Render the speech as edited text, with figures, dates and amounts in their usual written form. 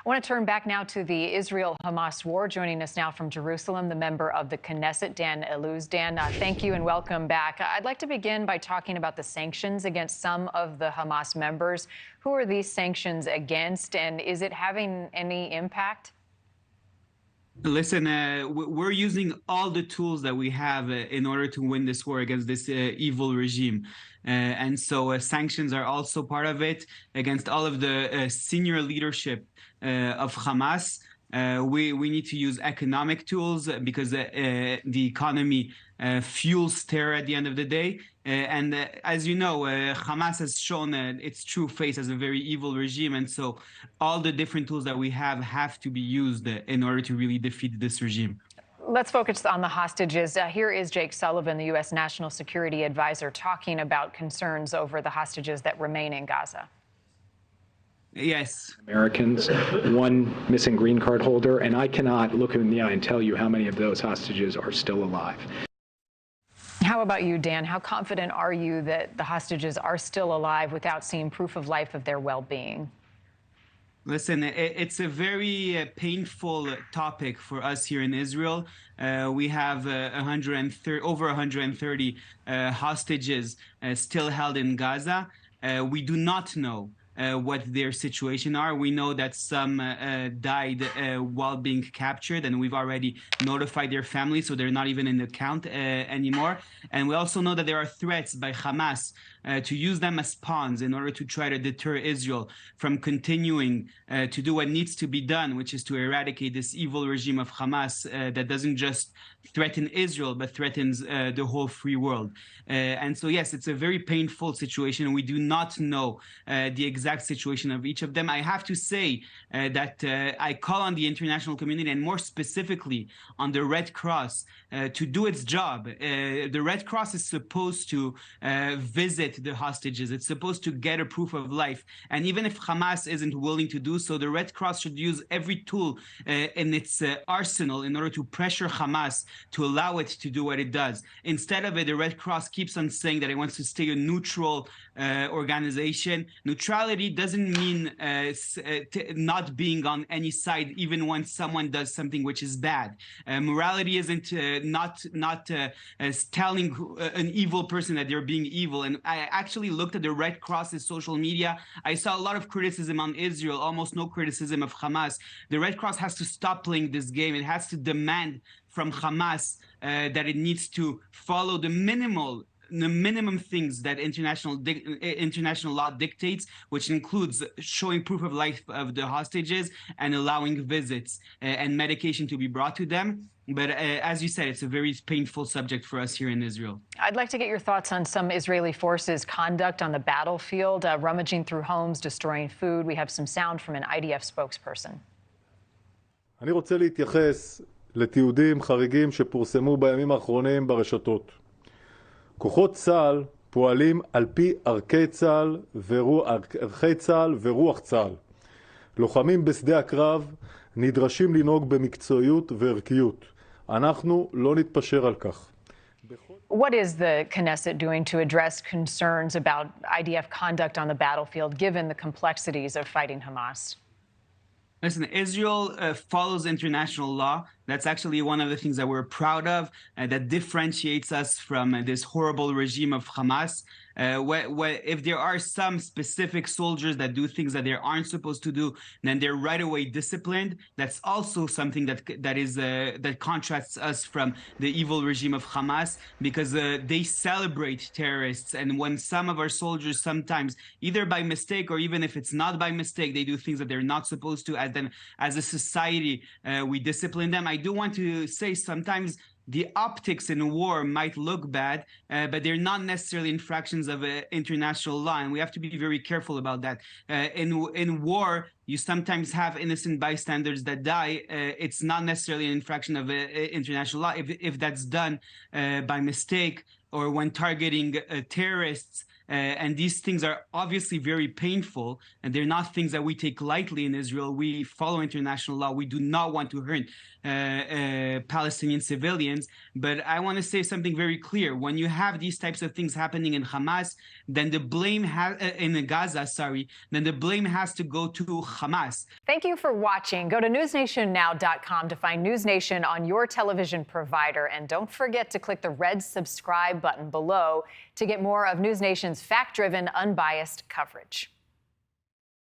want to turn back now to the Israel-Hamas war. Joining us now from Jerusalem, the member of the Knesset, Daniel Illouz. Dan, thank you and welcome back. I'd like to begin by talking about the sanctions against some of the Hamas members. Who are these sanctions against, and is it having any impact? Listen, we're using all the tools that we have in order to win this war against this evil regime. And so sanctions are also part of it against all of the senior leadership of Hamas. We need to use economic tools because the economy fuels terror at the end of the day. And as you know, Hamas has shown its true face as a very evil regime. And so all the different tools that we have to be used in order to really defeat this regime. Let's focus on the hostages. Here is Jake Sullivan, the U.S. National Security Advisor, talking about concerns over the hostages that remain in Gaza. Yes. Americans, one missing green card holder, and I cannot look him in the eye and tell you how many of those hostages are still alive. How about you, Dan? How confident are you that the hostages are still alive without seeing proof of life of their well-being? Listen, it's a very painful topic for us here in Israel. We have over 130 hostages still held in Gaza. We do not know what their situation are. We know that some died while being captured, and we've already notified their families, so they're not even in the count anymore. And we also know that there are threats by Hamas to use them as pawns in order to try to deter Israel from continuing to do what needs to be done, which is to eradicate this evil regime of Hamas that doesn't just threaten Israel, but threatens the whole free world. And so, yes, it's a very painful situation. We do not know the exact situation of each of them. I have to say that I call on the international community, and more specifically on the Red Cross, to do its job. The Red Cross is supposed to visit the hostages. It's supposed to get a proof of life. And even if Hamas isn't willing to do so, the Red Cross should use every tool in its arsenal in order to pressure Hamas to allow it to do what it does. Instead of it, the Red Cross keeps on saying that it wants to stay a neutral organization. Neutrality doesn't mean not being on any side, even when someone does something which is bad. Morality isn't not telling an evil person that they're being evil. And I actually looked at the Red Cross's social media. I saw a lot of criticism on Israel, almost no criticism of Hamas. The Red Cross has to stop playing this game. It has to demand from Hamas that it needs to follow the minimum things that international law dictates, which includes showing proof of life of the hostages and allowing visits and medication to be brought to them. But as you said, it's a very painful subject for us here in Israel. I'd like to get your thoughts on some Israeli forces' conduct on the battlefield, rummaging through homes, destroying food. We have some sound from an IDF spokesperson. אני רוצה להתייחס לתיעודים חריגים שפורסמו בימים האחרונים ברשתות. כוחות צה"ל פועלים על פי ערכי צה"ל ורוח צה"ל. לוחמים בשדה הקרב נדרשים לנהוג במקצועיות וערכיות. אנחנו לא נתפשר על כך. What is the Knesset doing to address concerns about IDF conduct on the battlefield, given the complexities of fighting Hamas? Listen, Israel follows international law. That's actually one of the things that we're proud of, that differentiates us from this horrible regime of Hamas. If there are some specific soldiers that do things that they aren't supposed to do, then they're right away disciplined. That's also something that contrasts us from the evil regime of Hamas, because they celebrate terrorists. And when some of our soldiers, sometimes either by mistake or even if it's not by mistake, they do things that they're not supposed to, as a society, we discipline them. I do want to say sometimes the optics in war might look bad, but they're not necessarily infractions of international law, and we have to be very careful about that. In war, you sometimes have innocent bystanders that die. It's not necessarily an infraction of international law if that's done by mistake or when targeting terrorists. and these things are obviously very painful, and they're not things that we take lightly in Israel. We follow international law. We do not want to hurt Palestinian civilians. But I want to say something very clear. When you have these types of things happening in Hamas, then the blame in Gaza, then the blame has to go to Hamas. Thank you for watching. Go to newsnationnow.com to find NewsNation on your television provider. And don't forget to click the red subscribe button below to get more of NewsNation's fact-driven, unbiased coverage.